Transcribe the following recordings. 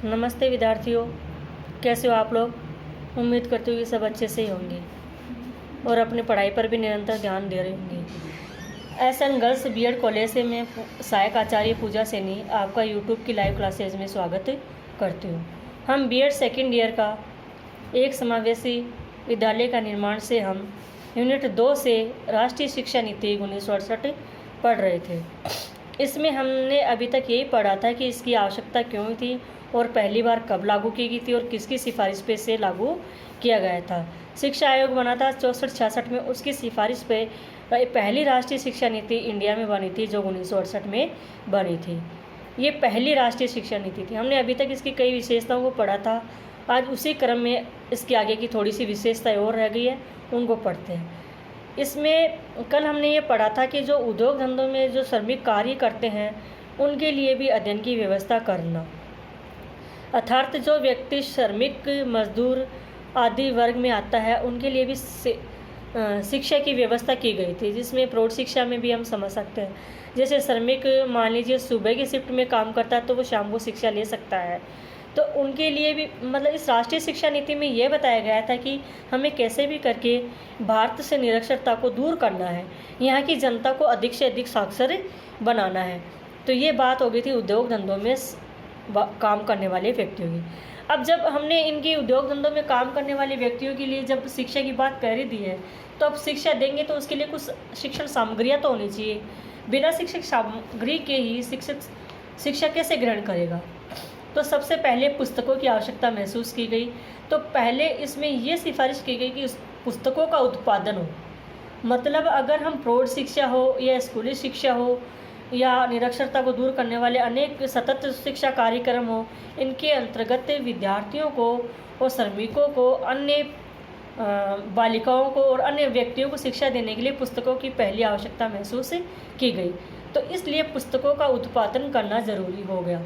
नमस्ते विद्यार्थियों, कैसे हो आप लोग। उम्मीद करती हूँ कि सब अच्छे से ही होंगे और अपनी पढ़ाई पर भी निरंतर ध्यान दे रहे होंगे। एसएन गर्ल्स बीएड कॉलेज से मैं सहायक आचार्य पूजा सैनी आपका यूट्यूब की लाइव क्लासेज में स्वागत करती हूँ। हम बीएड सेकेंड ईयर का एक समावेशी विद्यालय का निर्माण से हम यूनिट 2 से राष्ट्रीय शिक्षा नीति 1968 पढ़ रहे थे। इसमें हमने अभी तक यही पढ़ा था कि इसकी आवश्यकता क्यों थी और पहली बार कब लागू की गई थी और किसकी सिफारिश पे से लागू किया गया था। शिक्षा आयोग बना था 64-66 में, उसकी सिफारिश पे पहली राष्ट्रीय शिक्षा नीति इंडिया में बनी थी जो 1968 में बनी थी। ये पहली राष्ट्रीय शिक्षा नीति थी। हमने अभी तक इसकी कई विशेषताओं को पढ़ा था। आज उसी क्रम में इसके आगे की थोड़ी सी विशेषताएं और रह गई है, उनको पढ़ते हैं। इसमें कल हमने ये पढ़ा था कि जो उद्योग धंधों में जो श्रमिक कार्य करते हैं उनके लिए भी अध्ययन की व्यवस्था करना, अर्थात जो व्यक्ति श्रमिक मजदूर आदि वर्ग में आता है उनके लिए भी शिक्षा की व्यवस्था की गई थी, जिसमें प्रौढ़ शिक्षा में भी हम समझ सकते हैं। जैसे श्रमिक मान लीजिए सुबह की शिफ्ट में काम करता है तो वो शाम को शिक्षा ले सकता है, तो उनके लिए भी मतलब इस राष्ट्रीय शिक्षा नीति में ये बताया गया था कि हमें कैसे भी करके भारत से निरक्षरता को दूर करना है, यहाँ की जनता को अधिक से अधिक साक्षर बनाना है। तो ये बात हो गई थी उद्योग धंधों में काम करने वाले व्यक्तियों की। अब जब हमने इनकी उद्योग धंधों में काम करने वाले व्यक्तियों के लिए जब शिक्षा की बात कर ही दी है, तो अब शिक्षा देंगे तो उसके लिए कुछ शिक्षण सामग्रियाँ तो होनी चाहिए। बिना शिक्षक सामग्री के ही शिक्षक शिक्षा कैसे ग्रहण करेगा। तो सबसे पहले पुस्तकों की आवश्यकता महसूस की गई। तो पहले इसमें ये सिफारिश की गई कि उस पुस्तकों का उत्पादन हो, मतलब अगर हम प्रौढ़ शिक्षा हो या स्कूली शिक्षा हो या निरक्षरता को दूर करने वाले अनेक सतत शिक्षा कार्यक्रम हो, इनके अंतर्गत विद्यार्थियों को और श्रमिकों को, अन्य बालिकाओं को और अन्य व्यक्तियों को शिक्षा देने के लिए पुस्तकों की पहली आवश्यकता महसूस की गई। तो इसलिए पुस्तकों का उत्पादन करना ज़रूरी हो गया।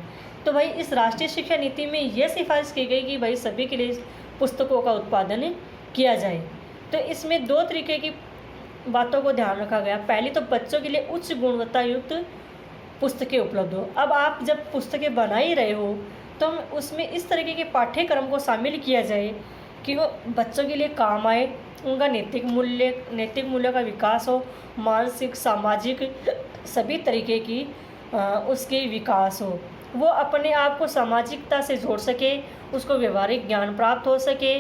तो भाई इस राष्ट्रीय शिक्षा नीति में यह सिफारिश की गई कि भाई सभी के लिए पुस्तकों का उत्पादन किया जाए। तो इसमें दो तरीके की बातों को ध्यान रखा गया। पहली तो बच्चों के लिए उच्च गुणवत्ता युक्त पुस्तकें उपलब्ध हो। अब आप जब पुस्तकें बना ही रहे हो तो उसमें इस तरीके के पाठ्यक्रम को शामिल किया जाए कि वो बच्चों के लिए काम आए, उनका नैतिक मूल्य का विकास हो, मानसिक सामाजिक सभी तरीके की उसके विकास हो, वो अपने आप को सामाजिकता से जोड़ सके, उसको व्यवहारिक ज्ञान प्राप्त हो सके।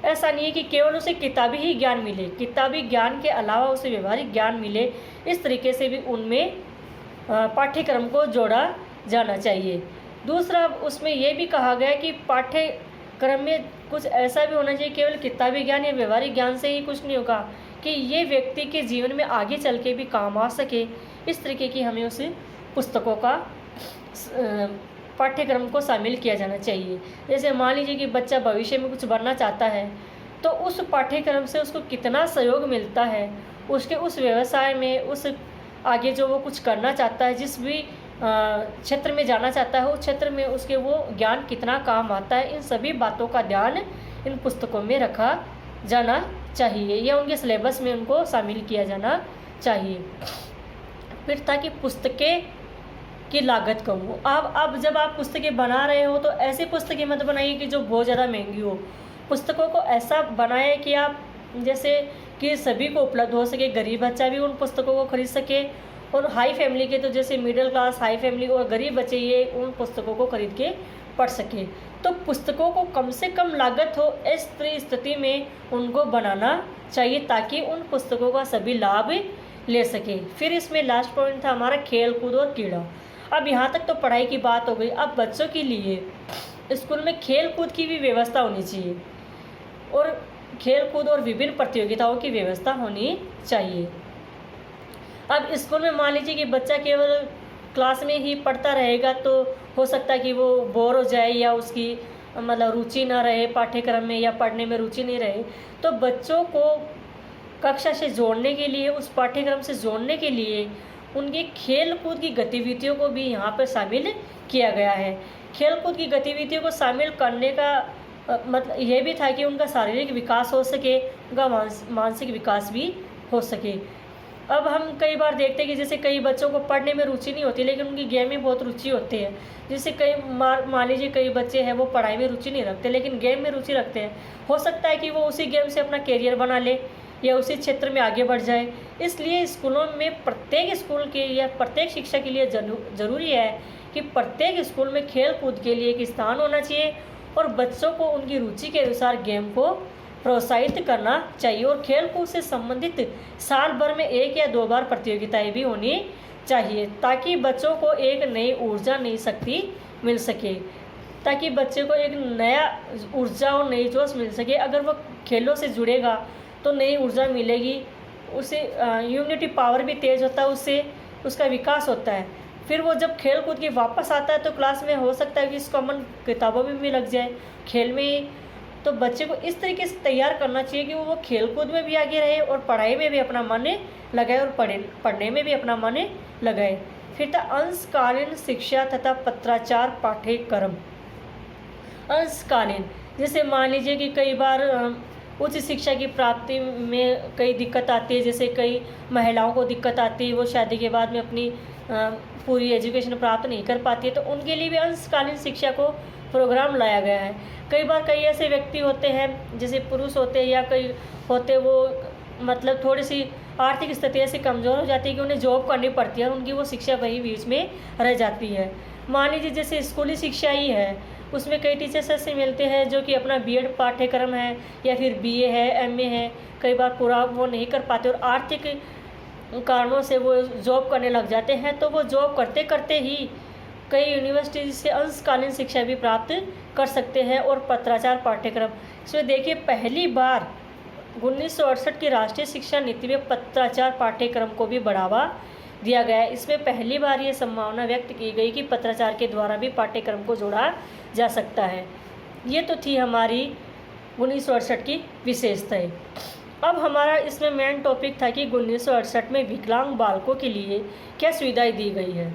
ऐसा नहीं है कि केवल उसे किताबी ही ज्ञान मिले, किताबी ज्ञान के अलावा उसे व्यवहारिक ज्ञान मिले। इस तरीके से भी उनमें पाठ्यक्रम को जोड़ा जाना चाहिए। दूसरा उसमें यह भी कहा गया कि पाठ्यक्रम में कुछ ऐसा भी होना चाहिए, केवल किताबी ज्ञान या व्यवहारिक ज्ञान से ही कुछ नहीं होगा, कि ये व्यक्ति के जीवन में आगे चल के भी काम आ सके। इस तरीके की हमें उस पुस्तकों का पाठ्यक्रम को शामिल किया जाना चाहिए। जैसे मान लीजिए कि बच्चा भविष्य में कुछ बनना चाहता है, तो उस पाठ्यक्रम से उसको कितना सहयोग मिलता है, उसके उस व्यवसाय में, उस आगे जो वो कुछ करना चाहता है, जिस भी क्षेत्र में जाना चाहता है, उस क्षेत्र में उसके वो ज्ञान कितना काम आता है, इन सभी बातों का ध्यान इन पुस्तकों में रखा जाना चाहिए या उनके सिलेबस में उनको शामिल किया जाना चाहिए। फिर ताकि पुस्तकें की लागत कम हो। अब जब आप पुस्तकें बना रहे हो तो ऐसी पुस्तकें मत बनाइए कि जो बहुत ज़्यादा महंगी हो। पुस्तकों को ऐसा बनाएं कि आप जैसे कि सभी को उपलब्ध हो सके, गरीब बच्चा भी उन पुस्तकों को खरीद सके, और हाई फैमिली के तो जैसे मिडिल क्लास, हाई फैमिली और गरीब बच्चे ये उन पुस्तकों को खरीद के पढ़ सके। तो पुस्तकों को कम से कम लागत हो, इस स्थिति में उनको बनाना चाहिए ताकि उन पुस्तकों का सभी लाभ ले सके। फिर इसमें लास्ट पॉइंट था हमारा खेल कूद और क्रीड़ा। अब यहाँ तक तो पढ़ाई की बात हो गई। अब बच्चों के लिए स्कूल में खेल कूद की भी व्यवस्था होनी चाहिए और खेल कूद और विभिन्न प्रतियोगिताओं की व्यवस्था होनी चाहिए। अब स्कूल में मान लीजिए कि बच्चा केवल क्लास में ही पढ़ता रहेगा तो हो सकता है कि वो बोर हो जाए या उसकी मतलब रुचि ना रहे पाठ्यक्रम में या पढ़ने में रुचि नहीं रहे। तो बच्चों को कक्षा से जोड़ने के लिए, उस पाठ्यक्रम से जोड़ने के लिए उनकी खेल कूद की गतिविधियों को भी यहाँ पर शामिल किया गया है। खेल कूद की गतिविधियों को शामिल करने का मतलब यह भी था कि उनका शारीरिक विकास हो सके, उनका मानसिक विकास भी हो सके। अब हम कई बार देखते हैं कि जैसे कई बच्चों को पढ़ने में रुचि नहीं होती, लेकिन उनकी गेम में बहुत रुचि होती है। जैसे कई मान लीजिए कई बच्चे हैं वो पढ़ाई में रुचि नहीं रखते, लेकिन गेम में रुचि रखते हैं। हो सकता है कि वो उसी गेम से अपना करियर बना ले या उसी क्षेत्र में आगे बढ़ जाए। इसलिए स्कूलों में प्रत्येक स्कूल के या प्रत्येक शिक्षा के लिए ज़रूरी है कि प्रत्येक स्कूल में खेल कूद के लिए एक स्थान होना चाहिए और बच्चों को उनकी रुचि के अनुसार गेम को प्रोत्साहित करना चाहिए। और खेल कूद से संबंधित साल भर में 1 या 2 बार प्रतियोगिताएं भी होनी चाहिए, ताकि बच्चों को एक नई ऊर्जा, नई शक्ति मिल सके, ताकि बच्चे को एक नया ऊर्जा और नई जोश मिल सके। अगर वो खेलों से जुड़ेगा तो नई ऊर्जा मिलेगी, उसे यूनिटी पावर भी तेज होता है, उससे उसका विकास होता है। फिर वो जब खेल कूद के वापस आता है तो क्लास में हो सकता है कि इसको मन किताबों में भी लग जाए, खेल में ही। तो बच्चे को इस तरीके से तैयार करना चाहिए कि वो खेल कूद में भी आगे रहे और पढ़ाई में भी अपना मन लगाए और पढ़ने में भी अपना मन लगाए। फिर था अंशकालीन शिक्षा तथा पत्राचार पाठ्यक्रम। अंशकालीन, जैसे मान लीजिए कि कई बार उच्च शिक्षा की प्राप्ति में कई दिक्कत आती है, जैसे कई महिलाओं को दिक्कत आती है, वो शादी के बाद में अपनी पूरी एजुकेशन प्राप्त नहीं कर पाती है, तो उनके लिए भी अंशकालीन शिक्षा को प्रोग्राम लाया गया है। कई बार कई ऐसे व्यक्ति होते हैं, जैसे पुरुष होते हैं या कई होते, वो मतलब थोड़ी सी आर्थिक स्थिति ऐसी कमज़ोर हो जाती है कि उन्हें जॉब करनी पड़ती है और उनकी वो शिक्षा वही बीच में रह जाती है। मान लीजिए जैसे स्कूली शिक्षा ही है, उसमें कई टीचर्स ऐसे मिलते हैं जो कि अपना बीएड पाठ्यक्रम है या फिर बीए है, एमए है, कई बार पूरा वो नहीं कर पाते और आर्थिक कारणों से वो जॉब करने लग जाते हैं। तो वो जॉब करते करते ही कई यूनिवर्सिटी से अंशकालीन शिक्षा भी प्राप्त कर सकते हैं। और पत्राचार पाठ्यक्रम, इसमें देखिए पहली बार 1968 की राष्ट्रीय शिक्षा नीति में पत्राचार पाठ्यक्रम को भी बढ़ावा दिया गया है। इसमें पहली बार ये संभावना व्यक्त की गई कि पत्राचार के द्वारा भी पाठ्यक्रम को जोड़ा जा सकता है। ये तो थी हमारी 1968 की विशेषताएं। अब हमारा इसमें मेन टॉपिक था कि 1968 में विकलांग बालकों के लिए क्या सुविधाएं दी गई है।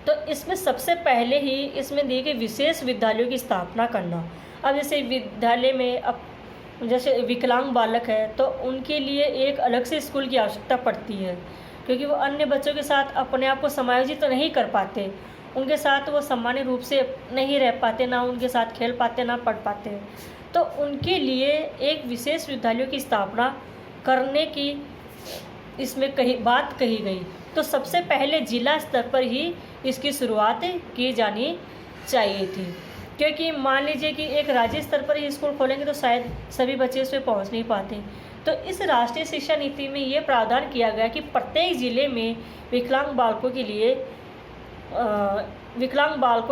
तो इसमें सबसे पहले ही इसमें दी गई विशेष विद्यालयों की स्थापना करना। अब जैसे विद्यालय में अब जैसे विकलांग बालक है तो उनके लिए एक अलग से स्कूल की आवश्यकता पड़ती है, क्योंकि वो अन्य बच्चों के साथ अपने आप को समायोजित तो नहीं कर पाते, उनके साथ वो सामान्य रूप से नहीं रह पाते, ना उनके साथ खेल पाते, ना पढ़ पाते हैं। तो उनके लिए एक विशेष विद्यालयों की स्थापना करने की इसमें बात कही गई। तो सबसे पहले जिला स्तर पर ही इसकी शुरुआत की जानी चाहिए थी, क्योंकि मान लीजिए कि एक राज्य स्तर पर ही स्कूल खोलेंगे तो शायद सभी बच्चे उस पर पहुँच नहीं पाते। तो इस राष्ट्रीय शिक्षा नीति में ये प्रावधान किया गया कि प्रत्येक जिले में विकलांग बालकों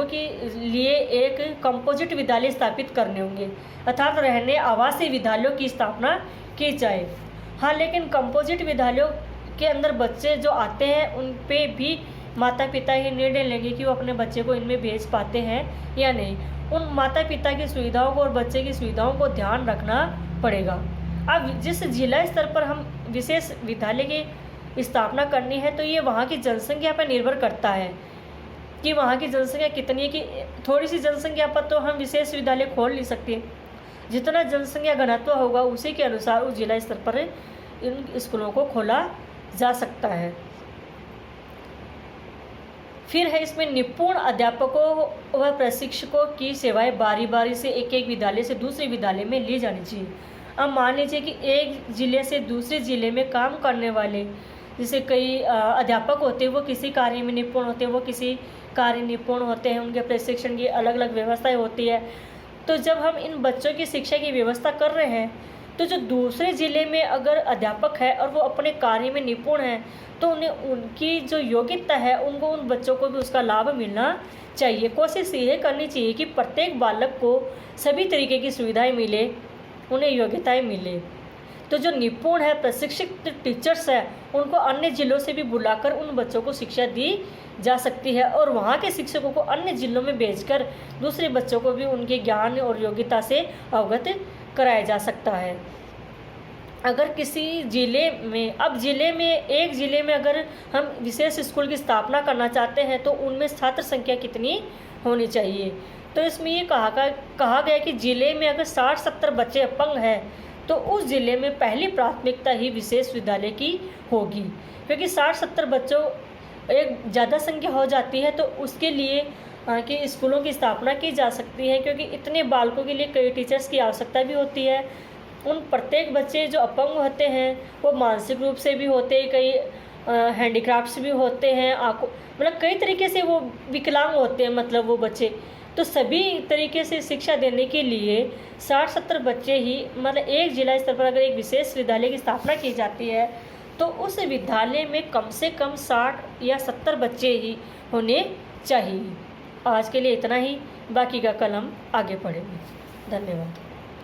के लिए एक कंपोजिट विद्यालय स्थापित करने होंगे, अर्थात रहने आवासीय विद्यालयों की स्थापना की जाए। हाँ, लेकिन कंपोजिट विद्यालयों के अंदर बच्चे जो आते हैं उन पे भी माता पिता ही निर्णय लेंगे कि वो अपने बच्चे को इनमें भेज पाते हैं या नहीं। उन माता पिता की सुविधाओं को और बच्चे की सुविधाओं को ध्यान रखना पड़ेगा। अब जिस जिला स्तर पर हम विशेष विद्यालय की स्थापना करनी है तो ये वहाँ की जनसंख्या पर निर्भर करता है कि वहाँ की जनसंख्या कितनी है। कि थोड़ी सी जनसंख्या पर तो हम विशेष विद्यालय खोल नहीं सकते, जितना जनसंख्या घनत्व होगा उसी के अनुसार उस जिला स्तर पर इन स्कूलों को खोला जा सकता है। फिर है इसमें निपुण अध्यापकों व प्रशिक्षकों की सेवाएं बारी बारी से एक एक विद्यालय से दूसरे विद्यालय में ली जानी चाहिए। अब मान लीजिए कि एक ज़िले से दूसरे ज़िले में काम करने वाले जैसे कई अध्यापक होते हैं, वो किसी कार्य में निपुण होते हैं, वो किसी कार्य निपुण होते हैं, उनके प्रशिक्षण की अलग अलग व्यवस्थाएं होती है। तो जब हम इन बच्चों की शिक्षा की व्यवस्था कर रहे हैं तो जो दूसरे ज़िले में अगर अध्यापक है और वो अपने कार्य में निपुण है तो उन्हें उनकी जो योग्यता है उनको उन बच्चों को भी उसका लाभ मिलना चाहिए। कोशिश ये करनी चाहिए कि प्रत्येक बालक को सभी तरीके की सुविधाएं मिले, उन्हें योग्यताएं मिले। तो जो निपुण है, प्रशिक्षित टीचर्स है, उनको अन्य जिलों से भी बुलाकर उन बच्चों को शिक्षा दी जा सकती है और वहाँ के शिक्षकों को अन्य जिलों में भेजकर दूसरे बच्चों को भी उनके ज्ञान और योग्यता से अवगत कराया जा सकता है। अगर किसी ज़िले में एक ज़िले में अगर हम विशेष स्कूल की स्थापना करना चाहते हैं तो उनमें छात्र संख्या कितनी होनी चाहिए। तो इसमें ये कहा गया कि ज़िले में अगर 60-70 बच्चे अपंग हैं तो उस ज़िले में पहली प्राथमिकता ही विशेष विद्यालय की होगी, क्योंकि 60-70 बच्चों एक ज़्यादा संख्या हो जाती है तो उसके लिए कि स्कूलों की स्थापना की जा सकती है, क्योंकि इतने बालकों के लिए कई टीचर्स की आवश्यकता भी होती है। उन प्रत्येक बच्चे जो अपंग होते हैं वो मानसिक रूप से भी होते हैं, कई हैंडीक्राफ्ट्स भी होते हैं, आँखों मतलब कई तरीके से वो विकलांग होते हैं, मतलब वो बच्चे। तो सभी तरीके से शिक्षा देने के लिए 60-70 बच्चे ही, मतलब एक जिला स्तर पर अगर एक विशेष विद्यालय की स्थापना की जाती है तो उस विद्यालय में कम से कम 60 या 70 बच्चे ही होने चाहिए। आज के लिए इतना ही, बाकी का कल हम आगे पढ़ेंगे। धन्यवाद।